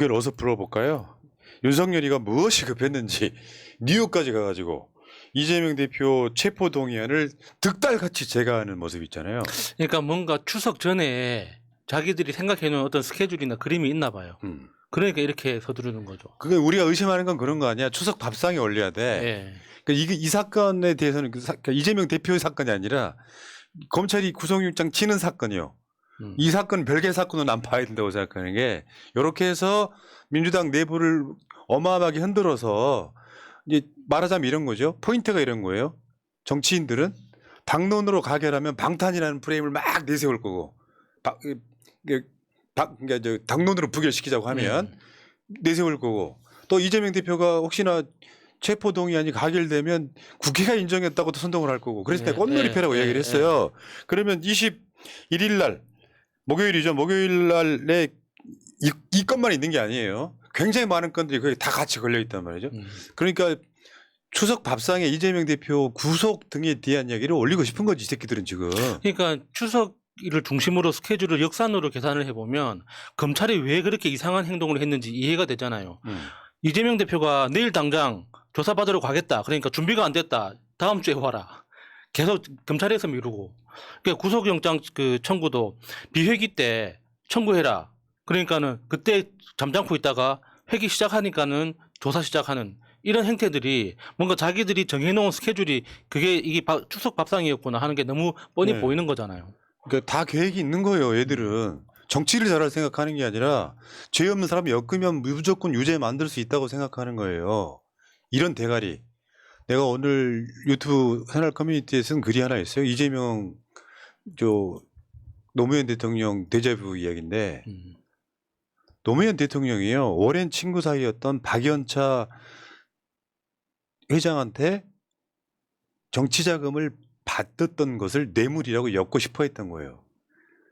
그걸 어서 풀어볼까요? 윤석열이가 무엇이 급했는지 뉴욕까지 가가지고 이재명 대표 체포동의안을 득달같이 제거하는 모습 있잖아요. 그러니까 뭔가 추석 전에 자기들이 생각해놓은 어떤 스케줄이나 그림이 있나 봐요. 그러니까 이렇게 서두르는 거죠. 그게 우리가 의심하는 건 그런 거 아니야. 추석 밥상에 올려야 돼. 예. 그러니까 이 사건에 대해서는 그러니까 이재명 대표의 사건이 아니라 검찰이 구속영장 치는 사건이요. 이 사건 별개 사건은 안 봐야 된다고 생각하는 게 이렇게 해서 민주당 내부를 어마어마하게 흔들어서 이제 말하자면 이런 거죠. 포인트가 이런 거예요. 정치인들은 당론으로 가결하면 방탄이라는 프레임을 막 내세울 거고 그러니까 당론으로 부결시키자고 하면 내세울 거고 또 이재명 대표가 혹시나 체포동의안이 가결되면 국회가 인정했다고도 선동을 할 거고 그래서 내가 꽃놀이패라고 이야기를 했어요. 그러면 21일 날 목요일이죠. 목요일 날에 이 건만 있는 게 아니에요. 굉장히 많은 건들이 거기 다 같이 걸려 있단 말이죠. 그러니까 추석 밥상에 이재명 대표 구속 등에 대한 이야기를 올리고 싶은 거지 이 새끼들은 지금. 그러니까 추석을 중심으로 스케줄을 역산으로 계산을 해보면 검찰이 왜 그렇게 이상한 행동을 했는지 이해가 되잖아요. 이재명 대표가 내일 당장 조사받으러 가겠다. 그러니까 준비가 안 됐다. 다음 주에 와라. 계속 검찰에서 미루고. 그러니까 구속영장 그 청구도 비회기 때 청구해라. 그러니까는 그때 잠잠고 있다가 회기 시작하니까는 조사 시작하는 이런 행태들이 뭔가 자기들이 정해놓은 스케줄이 그게 이게 추석 밥상이었구나 하는 게 너무 뻔히 보이는 거잖아요. 그러니까 다 계획이 있는 거예요. 얘들은. 정치를 잘할 생각하는 게 아니라 죄 없는 사람이 엮으면 무조건 유죄 만들 수 있다고 생각하는 거예요. 이런 대가리. 내가 오늘 유튜브 채널 커뮤니티에 쓴 글이 하나 있어요. 이재명 노무현 대통령 데자뷰 이야기인데 노무현 대통령이요. 오랜 친구 사이였던 박연차 회장한테 정치 자금을 받았던 것을 뇌물이라고 엮고 싶어 했던 거예요.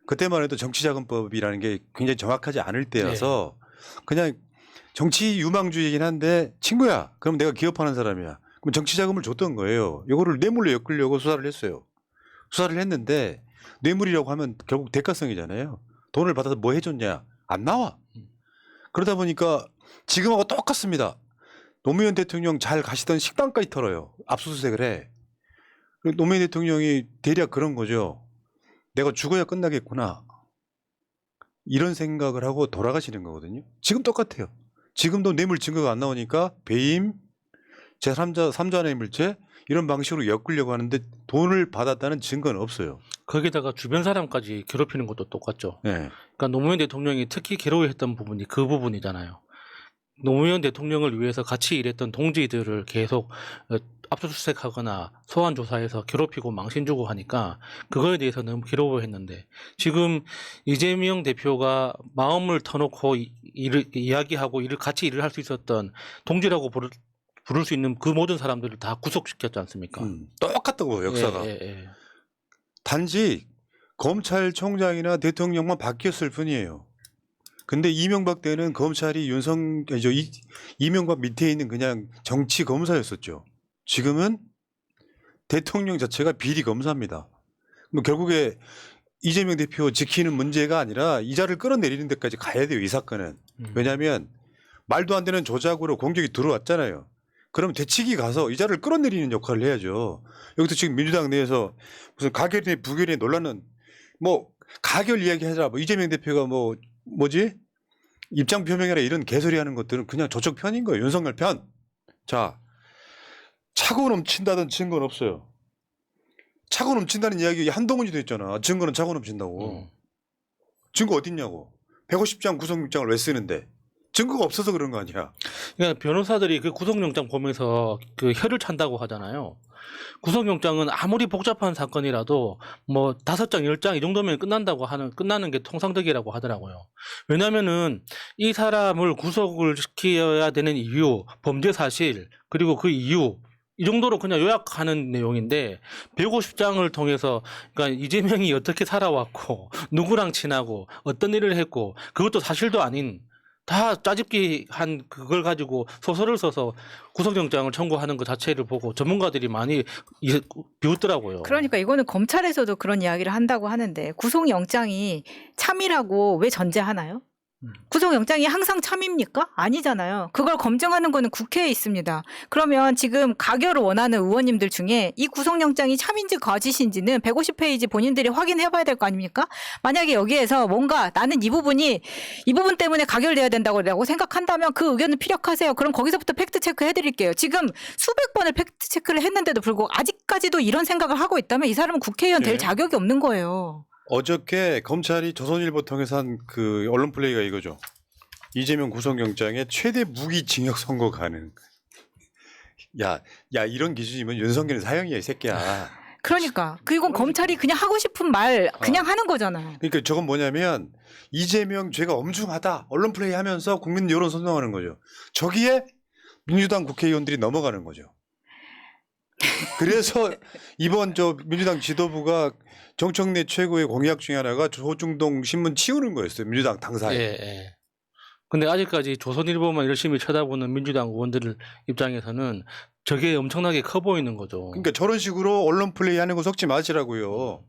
그때만 해도 정치자금법이라는 게 굉장히 정확하지 않을 때여서 그냥 정치 유망주의이긴 한데 친구야. 그럼 내가 기업하는 사람이야. 그럼 정치자금을 줬던 거예요. 이거를 뇌물로 엮으려고 수사를 했어요. 수사를 했는데 뇌물이라고 하면 결국 대가성이잖아요. 돈을 받아서 뭐 해줬냐. 안 나와. 그러다 보니까 지금하고 똑같습니다. 노무현 대통령 잘 가시던 식당까지 털어요. 압수수색을 해. 노무현 대통령이 대략 그런 거죠. 내가 죽어야 끝나겠구나. 이런 생각을 하고 돌아가시는 거거든요. 지금 똑같아요. 지금도 뇌물 증거가 안 나오니까 배임, 제3자, 3자 뇌물죄 이런 방식으로 엮으려고 하는데 돈을 받았다는 증거는 없어요. 거기다가 주변 사람까지 괴롭히는 것도 똑같죠. 네. 그러니까 노무현 대통령이 특히 괴로워했던 부분이 그 부분이잖아요. 노무현 대통령을 위해서 같이 일했던 동지들을 계속 압수수색하거나 소환 조사해서 괴롭히고 망신 주고 하니까 그거에 대해서 너무 괴로워했는데 지금 이재명 대표가 마음을 터놓고 이야기하고 같이 일을 할 수 있었던 동지라고 부를 수 있는 그 모든 사람들을 다 구속시켰지 않습니까? 똑같다고 역사가. 단지 검찰총장이나 대통령만 바뀌었을 뿐이에요. 근데 이명박 때는 검찰이 이명박 밑에 있는 그냥 정치 검사였었죠. 지금은 대통령 자체가 비리 검사입니다. 뭐 결국에 이재명 대표 지키는 문제가 아니라 이자를 끌어내리는 데까지 가야 돼요. 이 사건은. 왜냐하면 말도 안 되는 조작으로 공격이 들어왔잖아요. 그럼 되치기 가서 이자를 끌어내리는 역할을 해야죠. 여기서 지금 민주당 내에서 무슨 가결이나 부결이 논란은 뭐 가결 이야기 하자. 뭐 이재명 대표가 뭐지? 입장 표명이라 이런 개소리 하는 것들은 그냥 저쪽 편인 거예요. 윤석열 편. 자, 차고 넘친다던 증거는 없어요. 차고 넘친다는 이야기 한동훈이도 했잖아. 증거는 차고 넘친다고. 증거 어딨냐고. 150장 구속영장을 왜 쓰는데. 증거가 없어서 그런 거 아니야. 그러니까 변호사들이 그 구속영장 보면서 그 혀를 찬다고 하잖아요. 구속영장은 아무리 복잡한 사건이라도 뭐 5장, 10장 이 정도면 끝나는 게 통상적이라고 하더라고요. 왜냐면은 이 사람을 구속을 시켜야 되는 이유, 범죄 사실, 그리고 그 이유, 이 정도로 그냥 요약하는 내용인데 150장을 통해서 그러니까 이재명이 어떻게 살아왔고 누구랑 친하고 어떤 일을 했고 그것도 사실도 아닌 다 짜집기 한 그걸 가지고 소설을 써서 구속영장을 청구하는 것 자체를 보고 전문가들이 많이 비웃더라고요. 그러니까 이거는 검찰에서도 그런 이야기를 한다고 하는데 구속영장이 참이라고 왜 전제하나요? 구속영장이 항상 참입니까? 아니잖아요. 그걸 검증하는 거는 국회에 있습니다. 그러면 지금 가결을 원하는 의원님들 중에 이 구속영장이 참인지 거짓인지는 150페이지 본인들이 확인해봐야 될 거 아닙니까? 만약에 여기에서 뭔가 나는 이 부분 때문에 가결돼야 된다고 생각한다면 그 의견을 피력하세요. 그럼 거기서부터 팩트체크 해드릴게요. 지금 수백 번을 팩트체크를 했는데도 불구하고 아직까지도 이런 생각을 하고 있다면 이 사람은 국회의원 될 네. 자격이 없는 거예요. 어저께 검찰이 조선일보 통해서 한 그 언론 플레이가 이거죠. 이재명 구속영장에 최대 무기징역 선고 가능. 야 이런 기준이면 윤석열은 사형이야 이 새끼야. 그러니까 그리고 검찰이 그냥 하고 싶은 말 그냥 하는 거잖아요. 그러니까 저건 뭐냐면 이재명 죄가 엄중하다 언론 플레이하면서 국민 여론 선동하는 거죠. 저기에 민주당 국회의원들이 넘어가는 거죠. 그래서 이번 저 민주당 지도부가 정청래 최고의 공약 중에 하나가 조중동 신문 치우는 거였어요. 민주당 당사에. 예. 근데 아직까지 조선일보만 열심히 쳐다보는 민주당 의원들 입장에서는 저게 엄청나게 커 보이는 거죠. 그러니까 저런 식으로 언론 플레이하는 거 섞지 마시라고요.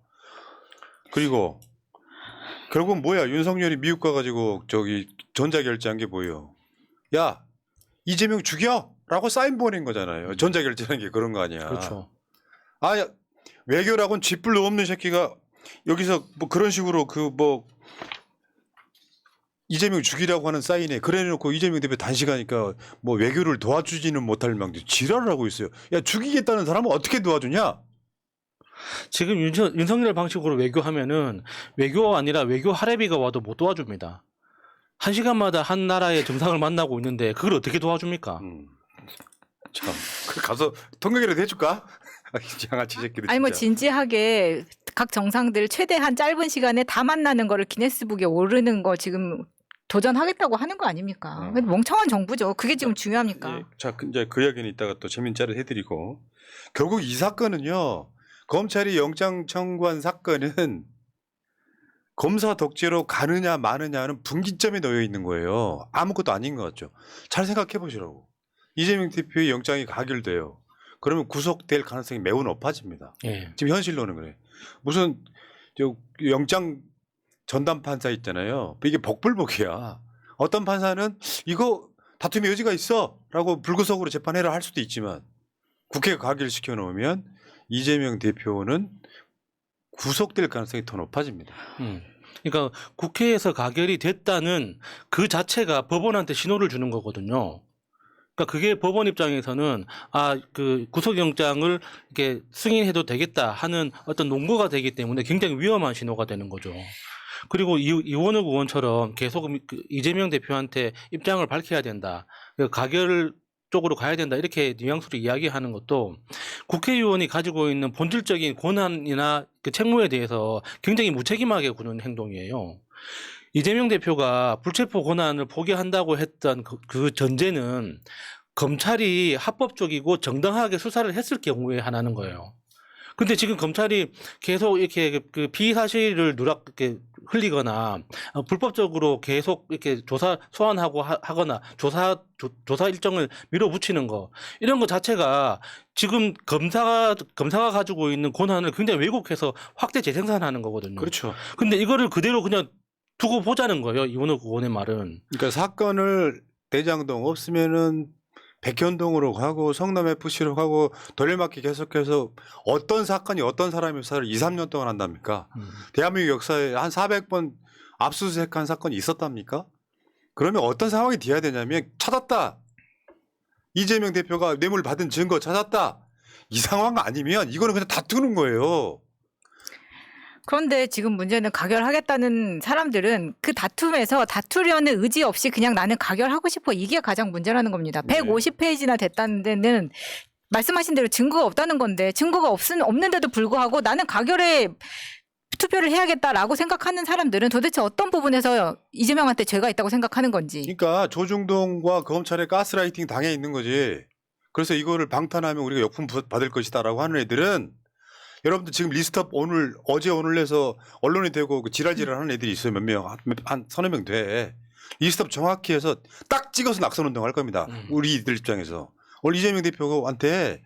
그리고 결국은 뭐야 윤석열이 미국 가가지고 저기 전자결제한 게 뭐예요. 야 이재명 죽여라고 사인 보낸 거잖아요. 전자결제라는 게 그런 거 아니야. 그렇죠. 아 외교라고는 쥐뿔도 없는 새끼가 여기서 뭐 그런 식으로 그 뭐 이재명 죽이라고 하는 사인에 그래놓고 이재명 대표 단식하니까 뭐 외교를 도와주지는 못할 망정 지랄을 하고 있어요. 야 죽이겠다는 사람은 어떻게 도와주냐? 지금 윤석열 방식으로 외교하면은 외교 아니라 외교 할애비가 와도 못 도와줍니다. 1시간마다 한 나라의 정상을 만나고 있는데 그걸 어떻게 도와줍니까? 참, 그 가서 통역이라도 해줄까? 양아치 새끼들. 아니 뭐 진짜. 진지하게 각 정상들 최대한 짧은 시간에 다 만나는 거를 기네스북에 오르는 거 지금 도전하겠다고 하는 거 아닙니까? 근데 멍청한 정부죠. 그게 지금 중요합니까? 예, 자, 이제 그 이야기는 이따가 또 재밌는 자를 해드리고 결국 이 사건은요 검찰이 영장 청구한 사건은 검사 독재로 가느냐 마느냐는 분기점에 놓여 있는 거예요. 아무것도 아닌 것 같죠. 잘 생각해 보시라고. 이재명 대표의 영장이 가결돼요. 그러면 구속될 가능성이 매우 높아집니다. 예. 지금 현실로는 그래. 무슨 저 영장 전담 판사 있잖아요. 이게 복불복이야. 어떤 판사는 이거 다툼의 여지가 있어라고 불구속으로 재판해라 할 수도 있지만 국회가 가결시켜 놓으면 이재명 대표는 구속될 가능성이 더 높아집니다. 그러니까 국회에서 가결이 됐다는 그 자체가 법원한테 신호를 주는 거거든요. 그러니까 그게 법원 입장에서는 그 구속영장을 이렇게 승인해도 되겠다 하는 어떤 논거가 되기 때문에 굉장히 위험한 신호가 되는 거죠. 그리고 이원욱 의원처럼 계속 이재명 대표한테 입장을 밝혀야 된다. 가결 쪽으로 가야 된다. 이렇게 뉘앙스로 이야기하는 것도 국회의원이 가지고 있는 본질적인 권한이나 그 책무에 대해서 굉장히 무책임하게 구는 행동이에요. 이재명 대표가 불체포 권한을 포기한다고 했던 그 전제는 검찰이 합법적이고 정당하게 수사를 했을 경우에 하나는 거예요. 근데 지금 검찰이 계속 이렇게 그 피의 사실을 이렇게 흘리거나 불법적으로 계속 이렇게 소환하고 하거나 조사 일정을 밀어붙이는 거 이런 거 자체가 지금 검사가 가지고 있는 권한을 굉장히 왜곡해서 확대 재생산하는 거거든요. 그렇죠. 근데 이거를 그대로 그냥 두고 보자는 거예요. 이원욱 의원의 말은. 그러니까 사건을 대장동 없으면은 백현동으로 가고 성남 FC로 가고 돌려막기 계속해서 어떤 사건이 어떤 사람의 수사를 2, 3년 동안 한답니까? 대한민국 역사에 한 400번 압수수색한 사건이 있었답니까? 그러면 어떤 상황이 돼야 되냐면 찾았다. 이재명 대표가 뇌물 받은 증거 찾았다. 이 상황 아니면 이거는 그냥 다투는 거예요. 그런데 지금 문제는 가결하겠다는 사람들은 그 다툼에서 다투려는 의지 없이 그냥 나는 가결하고 싶어. 이게 가장 문제라는 겁니다. 네. 150페이지나 됐다는 데는 말씀하신 대로 증거가 없다는 건데 증거가 없는데도 불구하고 나는 가결에 투표를 해야겠다라고 생각하는 사람들은 도대체 어떤 부분에서 이재명한테 죄가 있다고 생각하는 건지. 그러니까 조중동과 검찰의 가스라이팅 당해 있는 거지. 그래서 이거를 방탄하면 우리가 역풍 받을 것이다라고 하는 애들은 여러분들 지금 리스트업 어제 오늘 내서 언론이 되고 그 지랄하는 애들이 있어요. 몇 명, 한 서너 명 돼. 리스트업 정확히 해서 딱 찍어서 낙선운동 할 겁니다. 우리들 입장에서. 오늘 이재명 대표한테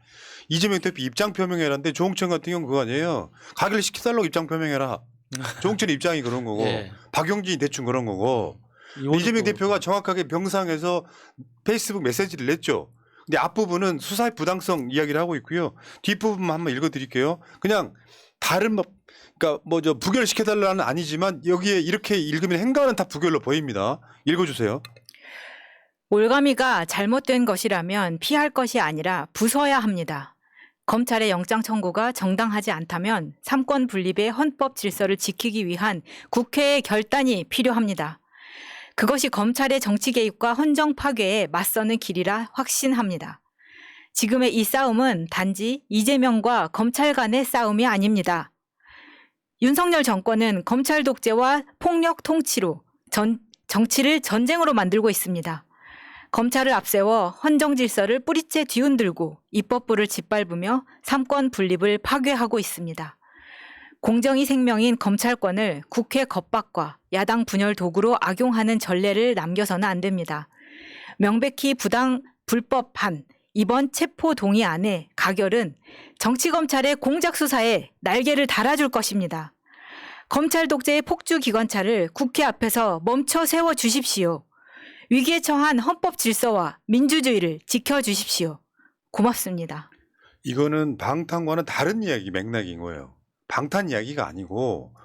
이재명 대표 입장 표명해라는데 조홍천 같은 경우는 그거 아니에요. 가결시켜달라고 입장 표명해라. 조홍천 입장이 그런 거고 예. 박용진이 대충 그런 거고 이재명 대표가 정확하게 병상에서 페이스북 메시지를 냈죠. 근데 앞부분은 수사의 부당성 이야기를 하고 있고요. 뒷부분만 한번 읽어드릴게요. 그냥 다른 그러니까 뭐 저 부결시켜달라는 아니지만 여기에 이렇게 읽으면 행간은 다 부결로 보입니다. 읽어주세요. 올가미가 잘못된 것이라면 피할 것이 아니라 부숴야 합니다. 검찰의 영장 청구가 정당하지 않다면 삼권 분립의 헌법 질서를 지키기 위한 국회의 결단이 필요합니다. 그것이 검찰의 정치 개입과 헌정 파괴에 맞서는 길이라 확신합니다. 지금의 이 싸움은 단지 이재명과 검찰 간의 싸움이 아닙니다. 윤석열 정권은 검찰 독재와 폭력 통치로 정치를 전쟁으로 만들고 있습니다. 검찰을 앞세워 헌정 질서를 뿌리째 뒤흔들고 입법부를 짓밟으며 삼권 분립을 파괴하고 있습니다. 공정이 생명인 검찰권을 국회 겁박과 야당 분열 도구로 악용하는 전례를 남겨서는 안 됩니다. 명백히 불법한 이번 체포 동의안의 가결은 정치검찰의 공작 수사에 날개를 달아줄 것입니다. 검찰 독재의 폭주 기관차를 국회 앞에서 멈춰 세워 주십시오. 위기에 처한 헌법 질서와 민주주의를 지켜주십시오. 고맙습니다. 이거는 방탄과는 다른 이야기 맥락인 거예요. 방탄 이야기가 아니고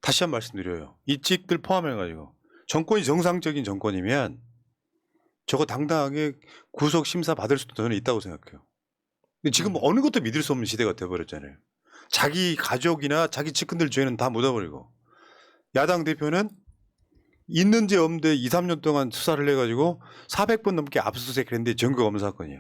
다시 한 번 말씀드려요. 이 찍들 포함해가지고 정권이 정상적인 정권이면 저거 당당하게 구속 심사 받을 수도 저는 있다고 생각해요. 근데 지금 어느 것도 믿을 수 없는 시대가 돼버렸잖아요. 자기 가족이나 자기 측근들 죄는 다 묻어버리고 야당 대표는 있는지 없는데 2, 3년 동안 수사를 해가지고 400번 넘게 압수수색 했는데 증거가 없는 사건이야.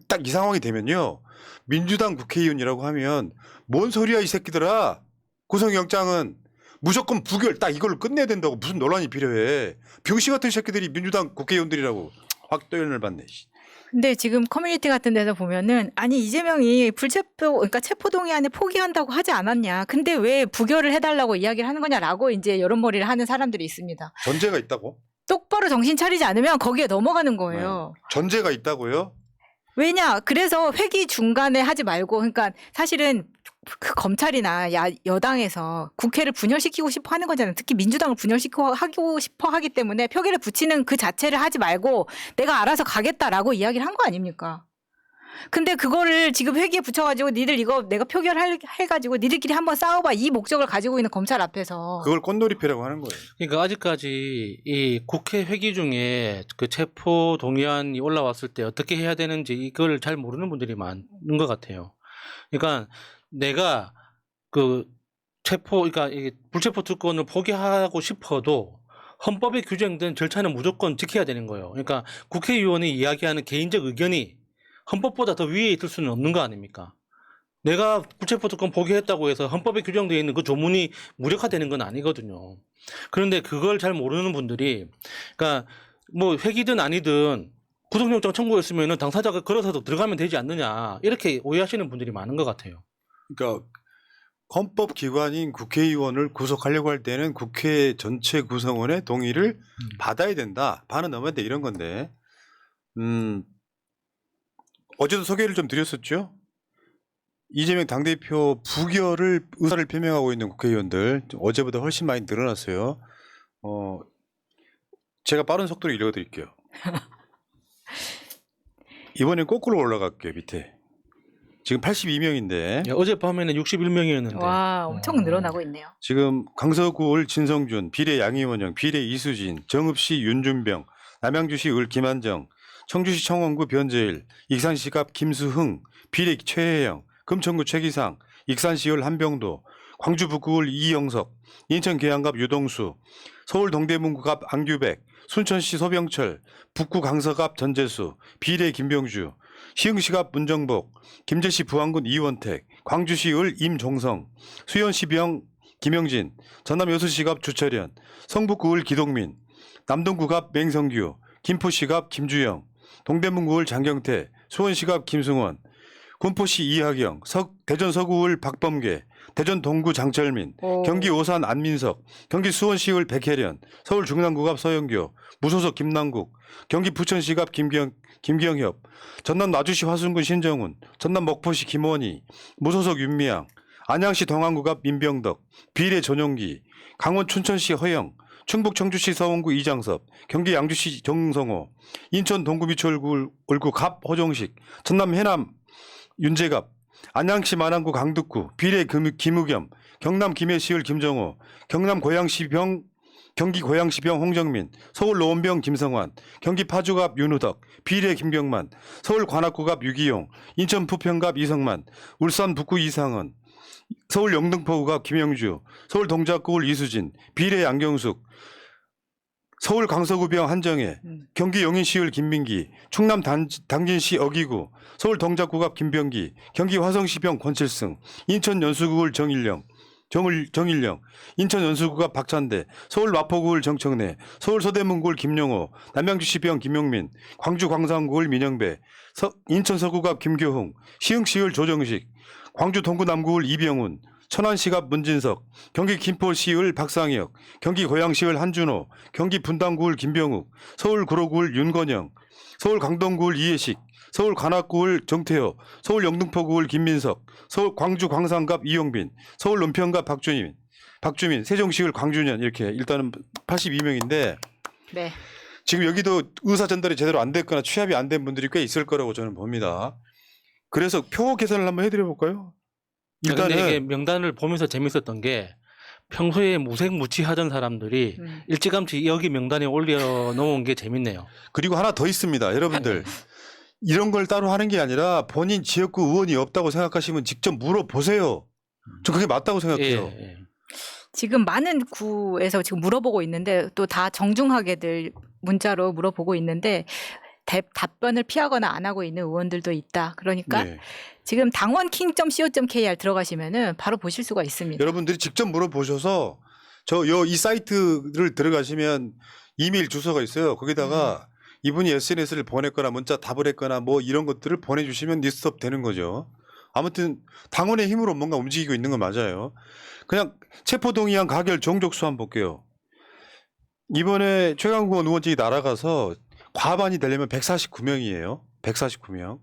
딱 이 상황이 되면요. 민주당 국회의원이라고 하면 뭔 소리야 이 새끼들아. 구속영장은 무조건 부결 딱 이걸로 끝내야 된다고 무슨 논란이 필요해. 병신 같은 새끼들이 민주당 국회의원들이라고 확도연을 받네. 근데 지금 커뮤니티 같은 데서 보면은 아니 이재명이 그러니까 체포동의안에 포기한다고 하지 않았냐. 근데 왜 부결을 해달라고 이야기를 하는 거냐라고 이제 여론머리를 하는 사람들이 있습니다. 전제가 있다고? 똑바로 정신 차리지 않으면 거기에 넘어가는 거예요. 네. 전제가 있다고요? 왜냐? 그래서 회기 중간에 하지 말고 그러니까 사실은 그 검찰이나 여당에서 국회를 분열시키고 싶어 하는 거잖아요. 특히 민주당을 분열시키고 싶어 하기 때문에 표결에 붙이는 그 자체를 하지 말고 내가 알아서 가겠다라고 이야기를 한 거 아닙니까? 근데 그거를 지금 회기에 붙여가지고 니들 이거 내가 표결해가지고 니들끼리 한번 싸워봐 이 목적을 가지고 있는 검찰 앞에서 그걸 꽃놀이패라고 하는 거예요. 그러니까 아직까지 이 국회 회기 중에 그 체포 동의안이 올라왔을 때 어떻게 해야 되는지 이걸 잘 모르는 분들이 많은 것 같아요. 그러니까 내가 그 그러니까 이 불체포 특권을 포기하고 싶어도 헌법에 규정된 절차는 무조건 지켜야 되는 거예요. 그러니까 국회의원이 이야기하는 개인적 의견이 헌법보다 더 위에 있을 수는 없는 거 아닙니까? 내가 불체포 특권 포기했다고 해서 헌법에 규정되어 있는 그 조문이 무력화되는 건 아니거든요. 그런데 그걸 잘 모르는 분들이 그러니까 뭐 회기든 아니든 구속영장 청구했으면 당사자가 걸어서도 들어가면 되지 않느냐 이렇게 오해하시는 분들이 많은 것 같아요. 그러니까 헌법기관인 국회의원을 구속하려고 할 때는 국회 전체 구성원의 동의를 받아야 된다. 반은 넘어야 돼 이런 건데 어제도 소개를 좀 드렸었죠. 이재명 당대표 부결을 의사를 표명하고 있는 국회의원들 어제보다 훨씬 많이 늘어났어요. 제가 빠른 속도로 읽어드릴게요. 이번엔 거꾸로 올라갈게요. 밑에. 지금 82명인데 어젯밤에는 61명이었는데 와 엄청 늘어나고 있네요. 지금 강서구을 진성준, 비례 양희원영, 비례 이수진, 정읍시 윤준병, 남양주시 을 김한정, 청주시 청원구 변재일, 익산시갑 김수흥, 비례 최혜영, 금천구 최기상, 익산시을 한병도, 광주 북구을 이영석, 인천 계양갑 유동수, 서울 동대문구갑 안규백, 순천시 소병철, 북구 강서갑 전재수, 비례 김병주, 시흥시갑 문정복, 김제시 부안군 이원택, 광주시 을 임종성, 수연시 병 김영진, 전남 여수시갑 주철현, 성북구 을 기동민, 남동구갑 맹성규, 김포시갑 김주영, 동대문구 을 장경태, 수원시갑 김승원, 군포시 이하경, 대전 서구 을 박범계, 대전 동구 장철민, 경기 오산 안민석, 경기 수원시을 백혜련, 서울 중랑구갑 서영교, 무소속 김남국, 경기 부천시갑 김경협, 전남 나주시 화순군 신정훈, 전남 먹포시 김원희, 무소속 윤미향, 안양시 동안구갑 민병덕, 비례 전용기, 강원 춘천시 허영, 충북 청주시 서원구 이장섭, 경기 양주시 정성호, 인천 동구 미추홀구 갑 허정식, 전남 해남 윤재갑, 안양시 만안구 강득구 비례 김우겸, 경남 김해시을 김정호, 경남 고양시병 경기 고양시병 홍정민, 서울 노원병 김성환, 경기 파주갑 윤우덕, 비례 김경만, 서울 관악구갑 유기용, 인천 부평갑 이성만, 울산 북구 이상은, 서울 영등포구갑 김영주, 서울 동작구울 이수진, 비례 양경숙, 서울 강서구병 한정혜, 경기 용인시을 김민기, 충남 당진시 어기구, 서울 동작구갑 김병기, 경기 화성시병 권칠승, 인천 연수구울 정일령, 인천 연수구갑 박찬대, 서울 마포구울 정청래, 서울 서대문구울 김영호, 남양주시병 김용민, 광주 광산구울 민영배, 인천 서구갑 김교흥, 시흥시을 조정식, 광주 동구 남구울 이병훈, 천안시갑 문진석, 경기 김포시을 박상혁, 경기 고양시을 한준호, 경기 분당구울 김병욱, 서울 구로구울 윤건영, 서울 강동구울 이해식, 서울 관악구울 정태호, 서울 영등포구울 김민석, 서울 광주 광산갑 이용빈, 서울 은평갑 박주민, 세종시을 광준현 이렇게 일단은 82명인데 네. 지금 여기도 의사 전달이 제대로 안 됐거나 취합이 안 된 분들이 꽤 있을 거라고 저는 봅니다. 그래서 표 계산을 한번 해드려 볼까요? 일단은 이게 명단을 보면서 재밌었던 게 평소에 무색무취하던 사람들이 일찌감치 여기 명단에 올려놓은 게 재밌네요. 그리고 하나 더 있습니다. 여러분들 이런 걸 따로 하는 게 아니라 본인 지역구 의원이 없다고 생각하시면 직접 물어보세요. 저 그게 맞다고 생각해요. 예. 지금 많은 구에서 지금 물어보고 있는데 또 다 정중하게들 문자로 물어보고 있는데 답변을 피하거나 안 하고 있는 의원들도 있다. 그러니까 네. 지금 당원king.co.kr 들어가시면은 바로 보실 수가 있습니다. 여러분들이 직접 물어보셔서 이 사이트를 들어가시면 이메일 주소가 있어요. 거기다가 이분이 SNS를 보냈거나 문자 답을 했거나 뭐 이런 것들을 보내주시면 리스트업 되는 거죠. 아무튼 당원의 힘으로 뭔가 움직이고 있는 건 맞아요. 그냥 체포동의안 가결 종족수 한번 볼게요. 이번에 최강욱 의원직이 날아가서 과반이 되려면 149명이에요. 149명.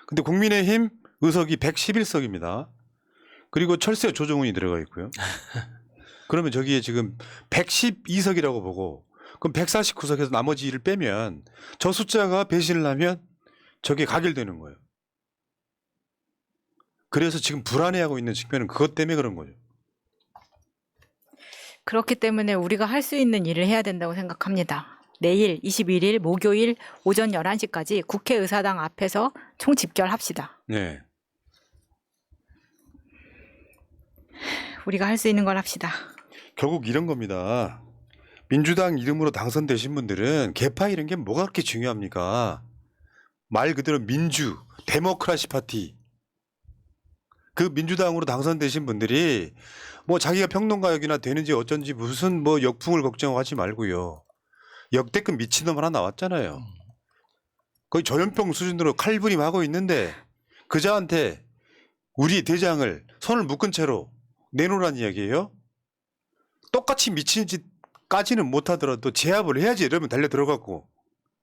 근데 국민의힘 의석이 111석입니다. 그리고 철새 조정훈이 들어가 있고요. 그러면 저기에 지금 112석이라고 보고 그럼 149석에서 나머지를 빼면 저 숫자가 배신을 하면 저게 가결되는 거예요. 그래서 지금 불안해하고 있는 측면은 그것 때문에 그런 거죠. 그렇기 때문에 우리가 할 수 있는 일을 해야 된다고 생각합니다. 내일 21일 목요일 오전 11시까지 국회의사당 앞에서 총집결합시다. 네. 우리가 할 수 있는 걸 합시다. 결국 이런 겁니다. 민주당 이름으로 당선되신 분들은 개파 이런 게 뭐가 그렇게 중요합니까? 말 그대로 데모크라시 파티. 그 민주당으로 당선되신 분들이 뭐 자기가 평론가역이나 되는지 어쩐지 무슨 뭐 역풍을 걱정하지 말고요. 역대급 미친놈 하나 나왔잖아요. 거의 전염병 수준으로 칼부림하고 있는데 그자한테 우리 대장을 손을 묶은 채로 내놓으란 이야기예요. 똑같이 미친 짓까지는 못하더라도 제압을 해야지. 이러면 달려 들어가고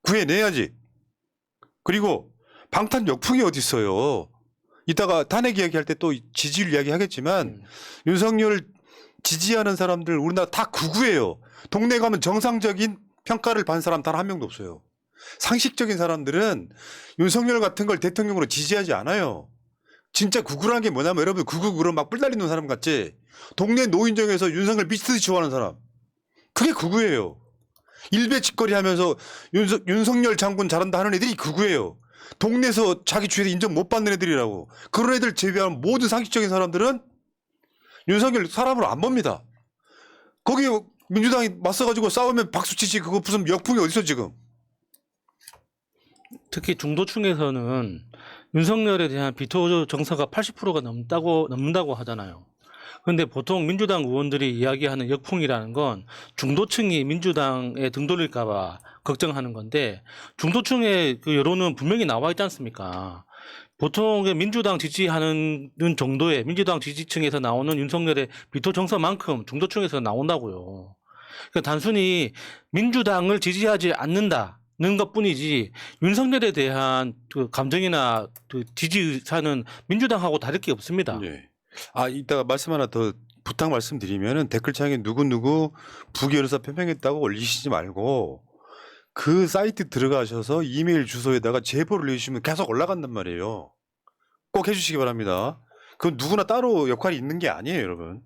구해내야지. 그리고 방탄 역풍이 어디 있어요. 이따가 탄핵 이야기할 때 또 지지율 이야기 하겠지만 윤석열 지지하는 사람들 우리나라 다 극우예요. 동네 가면 정상적인 평가를 받은 사람 단 한 명도 없어요. 상식적인 사람들은 윤석열 같은 걸 대통령으로 지지하지 않아요. 진짜 극우라는 게 뭐냐면 여러분 극우로 막 뿔 달리는 사람 같지. 동네 노인정에서 윤석열 미치듯이 좋아하는 사람. 그게 극우예요. 일배짓거리 하면서 윤석열 장군 잘한다 하는 애들이 극우예요. 동네에서 자기 주에서 인정 못 받는 애들이라고. 그런 애들 제외한 모든 상식적인 사람들은 윤석열 사람으로 안 봅니다. 거기 민주당이 맞서가지고 싸우면 박수치지 그거 무슨 역풍이 어딨어 지금. 특히 중도층에서는 윤석열에 대한 비토 정서가 80%가 넘는다고 하잖아요. 그런데 보통 민주당 의원들이 이야기하는 역풍이라는 건 중도층이 민주당에 등 돌릴까 봐 걱정하는 건데 중도층의 그 여론은 분명히 나와 있지 않습니까? 보통 민주당 지지하는 정도의 민주당 지지층에서 나오는 윤석열의 비토 정서만큼 중도층에서 나온다고요. 그러니까 단순히 민주당을 지지하지 않는다는 것뿐이지 윤석열에 대한 그 감정이나 그 지지 의사는 민주당하고 다를 게 없습니다. 네. 이따가 말씀 하나 더 부탁 말씀드리면은 댓글창에 누구 부기열사 표명했다고 올리시지 말고 그 사이트 들어가셔서 이메일 주소에다가 제보를 해주시면 계속 올라간단 말이에요. 꼭 해주시기 바랍니다. 그건 누구나 따로 역할이 있는 게 아니에요, 여러분.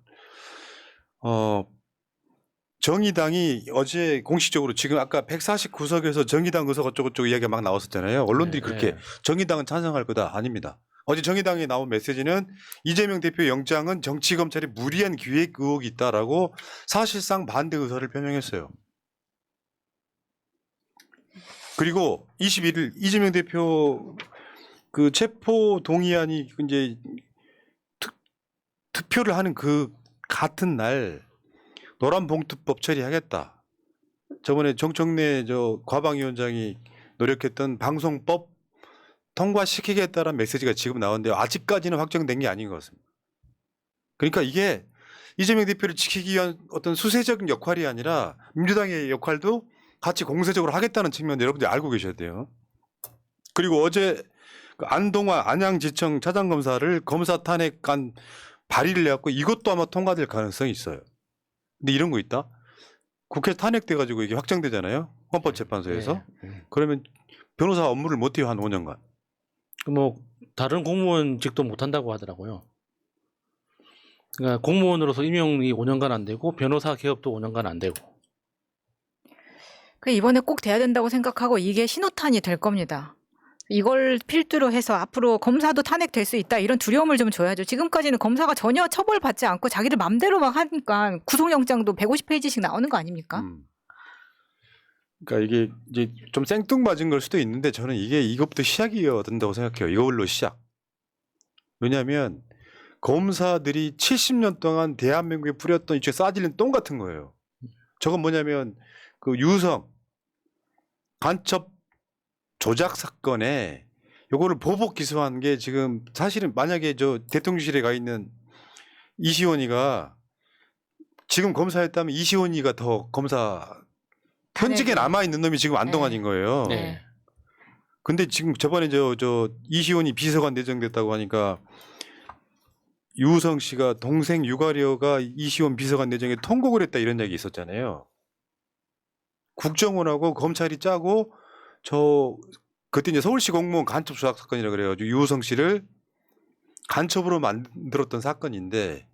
정의당이 어제 공식적으로 지금 아까 149석에서 정의당 의석 어쩌고저쩌고 이야기가 막 나왔었잖아요. 언론들이 그렇게 정의당은 찬성할 거다. 아닙니다. 어제 정의당에 나온 메시지는 이재명 대표 영장은 정치검찰의 무리한 기획 의혹이 있다라고 사실상 반대 의사를 표명했어요. 그리고 21일 이재명 대표 그 체포 동의안이 이제 투표를 하는 그 같은 날 노란봉투법 처리하겠다. 저번에 정청래 과방위원장이 노력했던 방송법 통과시키겠다는 메시지가 지금 나오는데요. 아직까지는 확정된 게 아닌 것 같습니다. 그러니까 이게 이재명 대표를 지키기 위한 어떤 수세적인 역할이 아니라 민주당의 역할도 같이 공세적으로 하겠다는 측면을 여러분들이 알고 계셔야 돼요. 그리고 어제 그 안동화 안양지청 차장검사를 검사 탄핵안 발의를 해갖고 이것도 아마 통과될 가능성이 있어요. 근데 이런 거 있다. 국회 탄핵돼가지고 이게 확정되잖아요. 헌법재판소에서. 그러면 변호사 업무를 못해요. 한 5년간. 뭐 다른 공무원직도 못한다고 하더라고요. 그러니까 공무원으로서 임용이 5년간 안 되고 변호사 개업도 5년간 안 되고. 이번에 꼭 돼야 된다고 생각하고 이게 신호탄이 될 겁니다. 이걸 필두로 해서 앞으로 검사도 탄핵될 수 있다 이런 두려움을 좀 줘야죠. 지금까지는 검사가 전혀 처벌받지 않고 자기들 맘대로 막 하니까 구속영장도 150페이지씩 나오는 거 아닙니까? 그러니까 이게 이제 좀 생뚱맞은 걸 수도 있는데 저는 이게 이것부터 시작이어야 된다고 생각해요. 이걸로 시작. 왜냐하면 검사들이 70년 동안 대한민국에 뿌렸던 이쪽 싸질린 똥 같은 거예요. 저건 뭐냐면 그 유성 간첩 조작 사건에 요거를 보복 기소한 게 지금 사실은 만약에 저 대통령실에 가 있는 이시원이가 지금 검사했다면 이시원이가 더 검사 현직에 남아 있는 놈이 지금 안동환인 거예요. 네. 근데 지금 저번에 저 이시원이 비서관 내정됐다고 하니까 유성 씨가 동생 유가려가 이시원 비서관 내정에 통곡을 했다 이런 얘기 있었잖아요. 국정원하고 검찰이 짜고 그때 이제 서울시 공무원 간첩 조작 사건이라 그래가지고 유성 씨를 간첩으로 만들었던 사건인데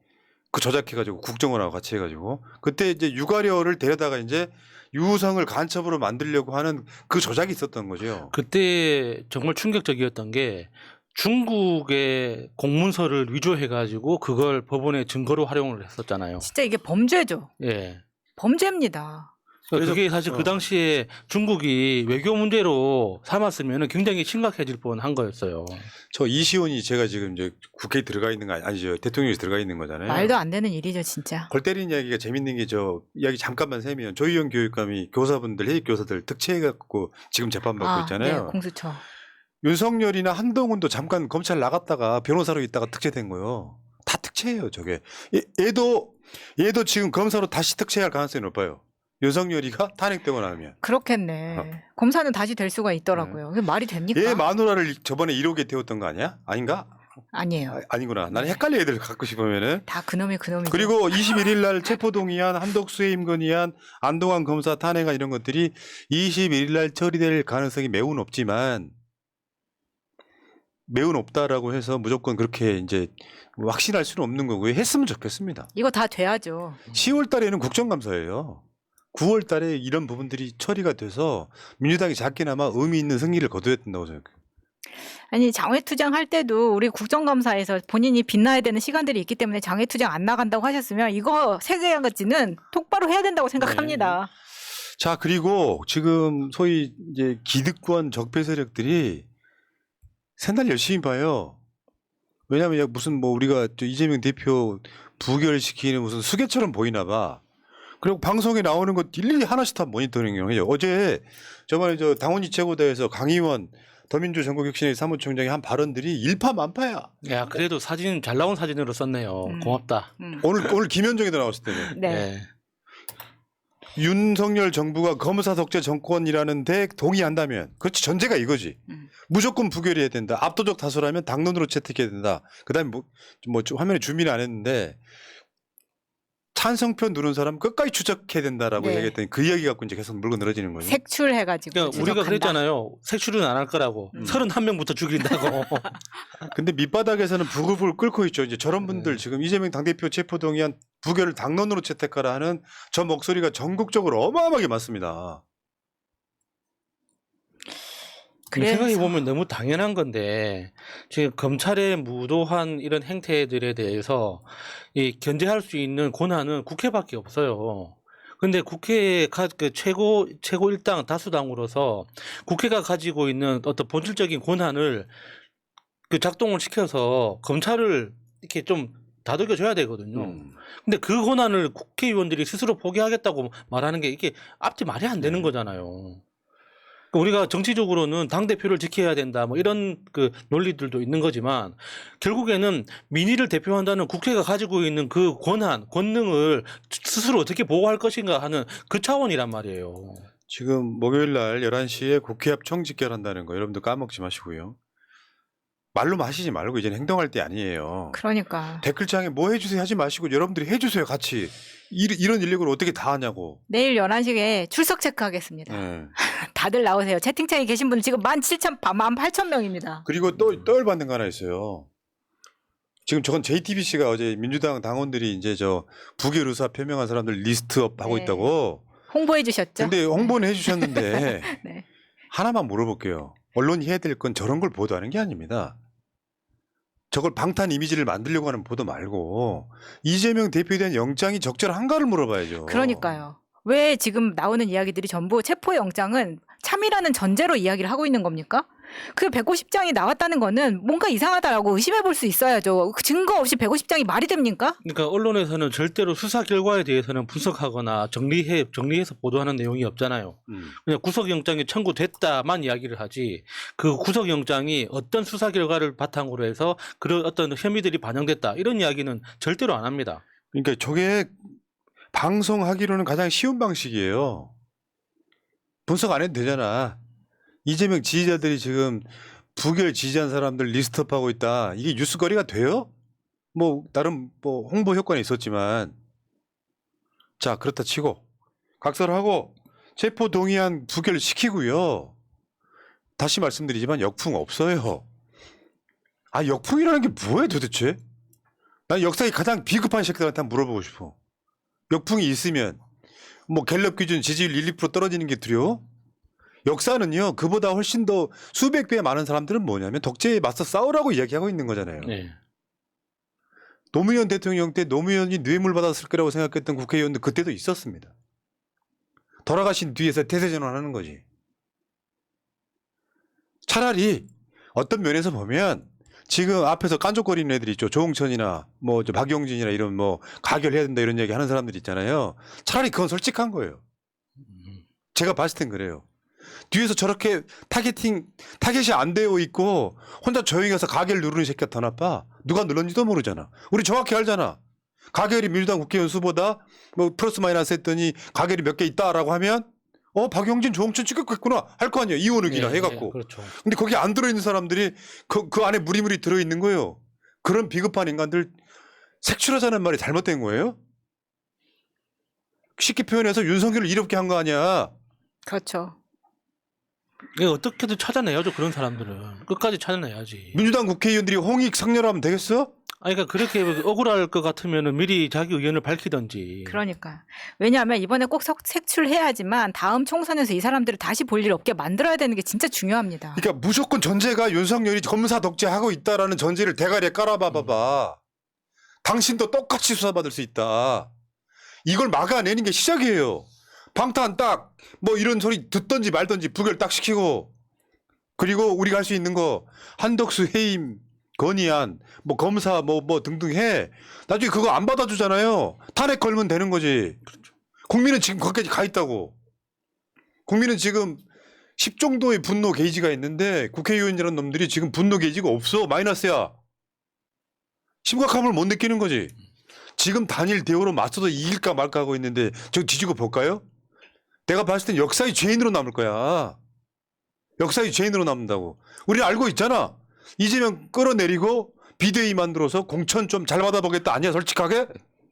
그 조작해가지고 국정원하고 같이 해가지고 그때 이제 유가려를 데려다가 이제 유성을 간첩으로 만들려고 하는 그 조작이 있었던 거죠. 그때 정말 충격적이었던 게 중국의 공문서를 위조해가지고 그걸 법원에 증거로 활용을 했었잖아요. 진짜 이게 범죄죠. 예. 범죄입니다. 그래서 그게 사실 그 당시에 중국이 외교 문제로 삼았으면 굉장히 심각해질 뻔한 거였어요. 저 이시원이 제가 지금 이제 국회에 들어가 있는 거 아니죠? 대통령실에 들어가 있는 거잖아요. 말도 안 되는 일이죠, 진짜. 골 때리는 이야기가 재밌는 게 이야기 잠깐만 세면 조희연 교육감이 교사분들 해직 교사들 특채해갖고 지금 재판받고 있잖아요. 네, 공수처. 윤석열이나 한동훈도 잠깐 검찰 나갔다가 변호사로 있다가 특채된 거예요. 다 특채예요, 저게. 얘도 지금 검사로 다시 특채할 가능성이 높아요. 윤석열이가 탄핵되고 나면. 그렇겠네. 검사는 다시 될 수가 있더라고요. 그게 말이 됩니까? 얘 마누라를 저번에 1호에 태웠던 거 아니야? 아닌가? 아니에요. 아니구나. 나는 헷갈려 애들 갖고 싶으면은. 다 그놈이죠. 그리고 21일 날 체포동의안, 한덕수의 임건의안, 안동환 검사 탄핵안 이런 것들이 21일 날 처리될 가능성이 매우 높지만 매우 높다라고 해서 무조건 그렇게 이제 확신할 수는 없는 거고요. 했으면 좋겠습니다. 이거 다 돼야죠. 10월 달에는 국정감사예요. 9월 달에 이런 부분들이 처리가 돼서 민주당이 작게나마 의미 있는 승리를 거둬야 된다고 생각해요. 아니 장외투쟁 할 때도 우리 국정감사에서 본인이 빛나야 되는 시간들이 있기 때문에 장외투쟁 안 나간다고 하셨으면 이거 세계양같이는 똑바로 해야 된다고 생각합니다. 자, 그리고 지금 소위 이제 기득권 적폐 세력들이 새날 열심히 봐요. 왜냐하면 무슨 우리가 이재명 대표 부결시키는 무슨 수계처럼 보이나 봐. 그리고 방송에 나오는 것 일일이 하나씩 다 모니터링을 해요. 어제 저번에 당원이 최고다에서 강의원 더민주 전국혁신회 사무총장이 한 발언들이 일파만파야. 야, 그래도 사진 잘 나온 사진으로 썼네요. 고맙다. 오늘 김현정에도 나왔을 때는. 네. 윤석열 정부가 검사 독재 정권이라는 데 동의한다면, 그렇지, 전제가 이거지. 무조건 부결해야 된다. 압도적 다수라면 당론으로 채택해야 된다. 그다음에 화면에 준비는 안 했는데 찬성표 누른 사람 끝까지 추적해야 된다라고 네. 얘기했더니 그 이야기 갖고 이제 계속 물고 늘어지는 거예요. 색출해가지고 그러니까 우리가 추적한다. 그랬잖아요. 색출은 안 할 거라고. 31명부터 죽인다고. 근데 밑바닥에서는 부글부글 끓고 있죠. 이제 저런 분들 지금 이재명 당대표 체포동의안 부결을 당론으로 채택하라 하는 저 목소리가 전국적으로 어마어마하게 많습니다. 생각해 보면 너무 당연한 건데 지금 검찰의 무도한 이런 행태들에 대해서 이 견제할 수 있는 권한은 국회밖에 없어요. 근데 국회의 그 최고 일당 다수당으로서 국회가 가지고 있는 어떤 본질적인 권한을 그 작동을 시켜서 검찰을 이렇게 좀 다독여 줘야 되거든요. 근데 그 권한을 국회의원들이 스스로 포기하겠다고 말하는 게 이게 앞뒤 말이 안 되는 거잖아요. 우리가 정치적으로는 당대표를 지켜야 된다 뭐 이런 그 논리들도 있는 거지만 결국에는 민의를 대표한다는 국회가 가지고 있는 그 권능을 스스로 어떻게 보호할 것인가 하는 그 차원이란 말이에요. 지금 목요일 날 11시에 국회 앞 총집결한다는 거 여러분들 까먹지 마시고요. 말로만 하시지 말고 이제는 행동할 때 아니에요. 그러니까 댓글창에 뭐 해주세요 하지 마시고 여러분들이 해주세요 같이. 이런 인력을 어떻게 다 하냐고. 내일 11시에 출석 체크하겠습니다. 네. 다들 나오세요. 채팅창에 계신 분 지금 18,000명입니다. 그리고 또 열받는 거 하나 있어요. 지금 저건 JTBC가 어제 민주당 당원들이 이제 저 부결 의사 표명한 사람들 리스트업 하고 네. 있다고. 홍보해 주셨죠? 근데 홍보는 해주셨는데 네. 하나만 물어볼게요. 언론이 해야 될 건 저런 걸 보도하는 게 아닙니다. 저걸 방탄 이미지를 만들려고 하는 보도 말고 이재명 대표에 대한 영장이 적절한가를 물어봐야죠. 그러니까요. 왜 지금 나오는 이야기들이 전부 체포영장은 참이라는 전제로 이야기를 하고 있는 겁니까? 그 150장이 나왔다는 거는 뭔가 이상하다라고 의심해 볼 수 있어야죠. 그 증거 없이 150장이 말이 됩니까? 그러니까 언론에서는 절대로 수사 결과에 대해서는 분석하거나 정리해서 보도하는 내용이 없잖아요. 그냥 구속영장이 청구됐다만 이야기를 하지 그 구속영장이 어떤 수사 결과를 바탕으로 해서 그런 어떤 혐의들이 반영됐다 이런 이야기는 절대로 안 합니다. 그러니까 저게 방송하기로는 가장 쉬운 방식이에요. 분석 안 해도 되잖아. 이재명 지지자들이 지금 부결 지지한 사람들 리스트업하고 있다. 이게 뉴스거리가 돼요? 뭐 나름 뭐 홍보 효과는 있었지만 자 그렇다 치고 각설하고 체포 동의안 부결 시키고요. 다시 말씀드리지만 역풍 없어요. 아 역풍이라는 게 뭐예요 도대체? 난 역사에 가장 비겁한 새끼들한테 한번 물어보고 싶어. 역풍이 있으면 뭐 갤럽 기준 지지율 1, 2% 떨어지는 게 두려워? 역사는요 그보다 훨씬 더 수백 배 많은 사람들은 뭐냐면 독재에 맞서 싸우라고 이야기하고 있는 거잖아요. 네. 노무현 대통령 때 노무현이 뇌물 받았을 거라고 생각했던 국회의원들 그때도 있었습니다. 돌아가신 뒤에서 태세전환하는 거지. 차라리 어떤 면에서 보면 지금 앞에서 깐족거리는 애들 있죠. 조홍천이나 뭐 박용진이나 이런 뭐 가결해야 된다 이런 얘기 하는 사람들 있잖아요. 차라리 그건 솔직한 거예요. 제가 봤을 땐 그래요. 뒤에서 저렇게 타겟이 안 되어 있고 혼자 조용히 가서 가결 누르는 새끼가 더 나빠. 누가 눌렀는지도 모르잖아. 우리 정확히 알잖아. 가결이 민주당 국회의원 수보다 뭐 플러스 마이너스 했더니 가결이 몇 개 있다라고 하면 박용진 조홍천 찍었겠구나 할 거 아니에요. 이원 의기나 해갖고. 그렇죠. 근데 거기 안 들어있는 사람들이 그 안에 무리무리 들어있는 거예요. 그런 비겁한 인간들 색출하자는 말이 잘못된 거예요. 쉽게 표현해서 윤석열을 이롭게 한 거 아니야. 그렇죠. 이게 어떻게든 찾아내야죠 그런 사람들은 끝까지 찾아내야지. 민주당 국회의원들이 홍익 상렬하면 되겠어? 아니 그러니까 그렇게 억울할 것 같으면은 미리 자기 의견을 밝히던지. 그러니까. 왜냐하면 이번에 꼭 색출해야지만 다음 총선에서 이 사람들을 다시 볼 일 없게 만들어야 되는 게 진짜 중요합니다. 그러니까 무조건 전제가 윤석열이 검사 독재하고 있다라는 전제를 대가리에 깔아봐봐. 당신도 똑같이 수사받을 수 있다. 이걸 막아내는 게 시작이에요. 방탄 딱 뭐 이런 소리 듣던지 말던지 부결 딱 시키고 그리고 우리가 할 수 있는 거 한덕수 해임 건의안 뭐 검사 뭐 등등 해. 나중에 그거 안 받아주잖아요. 탄핵 걸면 되는 거지. 국민은 지금 거기까지 가 있다고. 국민은 지금 10 정도의 분노 게이지가 있는데 국회의원이라는 놈들이 지금 분노 게이지가 없어. 마이너스야. 심각함을 못 느끼는 거지. 지금 단일 대우로 맞서도 이길까 말까 하고 있는데 저 뒤지고 볼까요? 내가 봤을 땐 역사의 죄인으로 남을 거야. 역사의 죄인으로 남는다고. 우리는 알고 있잖아. 이재명 끌어내리고 비대위 만들어서 공천 좀 잘 받아보겠다 아니야 솔직하게?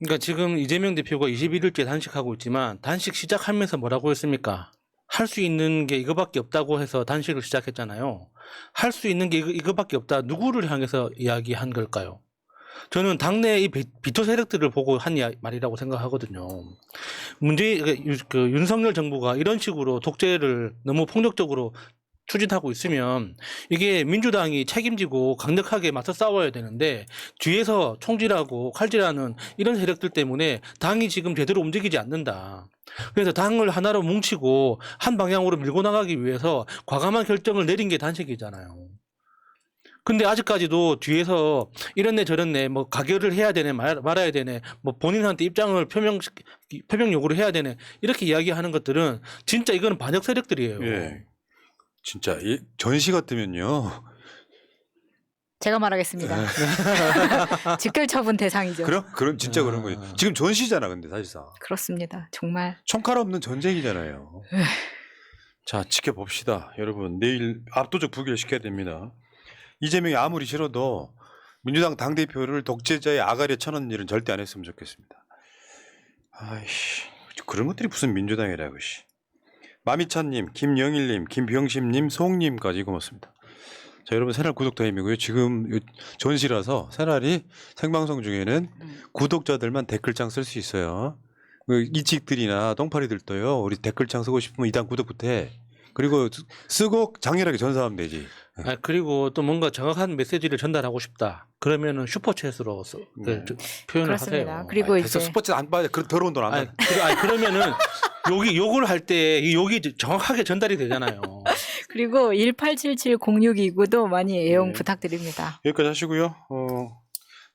그러니까 지금 이재명 대표가 21일째 단식하고 있지만 단식 시작하면서 뭐라고 했습니까? 할 수 있는 게 이거밖에 없다고 해서 단식을 시작했잖아요. 할 수 있는 게 이거밖에 없다. 누구를 향해서 이야기한 걸까요? 저는 당내 이 비토 세력들을 보고 한 말이라고 생각하거든요. 윤석열 정부가 이런 식으로 독재를 너무 폭력적으로 추진하고 있으면 이게 민주당이 책임지고 강력하게 맞서 싸워야 되는데 뒤에서 총질하고 칼질하는 이런 세력들 때문에 당이 지금 제대로 움직이지 않는다. 그래서 당을 하나로 뭉치고 한 방향으로 밀고 나가기 위해서 과감한 결정을 내린 게 단식이잖아요. 근데 아직까지도 뒤에서 이런 저런 뭐 가결을 해야 되네 말아야 되네 뭐 본인한테 입장을 표명 요구를 해야 되네 이렇게 이야기하는 것들은 진짜 이거는 반역 세력들이에요. 예. 진짜 이 전시 같으면요. 제가 말하겠습니다. 직결 처분 대상이죠. 그런 진짜 그런 거예요. 지금 전시잖아, 근데 사실상. 그렇습니다. 정말. 총칼 없는 전쟁이잖아요. 자, 지켜봅시다. 여러분, 내일 압도적 부결시켜야 됩니다. 이재명이 아무리 싫어도 민주당 당대표를 독재자의 아가리에 쳐넣는 일은 절대 안 했으면 좋겠습니다. 아이씨, 그런 것들이 무슨 민주당이라고, 씨. 마미찬님, 김영일님, 김병심님, 송님까지 고맙습니다. 자, 여러분, 새날 구독 타임이고요. 지금 전시라서 새날이 생방송 중에는 구독자들만 댓글창 쓸 수 있어요. 이직들이나 똥파리들도요. 우리 댓글창 쓰고 싶으면 이단 구독부터 해. 그리고 쓰고 장렬하게 전사하면 되지. 그리고 또 뭔가 정확한 메시지를 전달하고 싶다. 그러면은 슈퍼챗으로 표현을 그렇습니다. 하세요. 그리고 됐어, 이제 스포츠 안 봐야 그런 더러운 돈 안 봐. 그러면은 욕을 할 때 욕이 정확하게 전달이 되잖아요. 그리고 18770629도 많이 애용 네. 부탁드립니다. 여기까지 하시고요.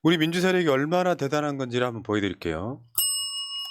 우리 민주 세력이 얼마나 대단한 건지를 한번 보여드릴게요.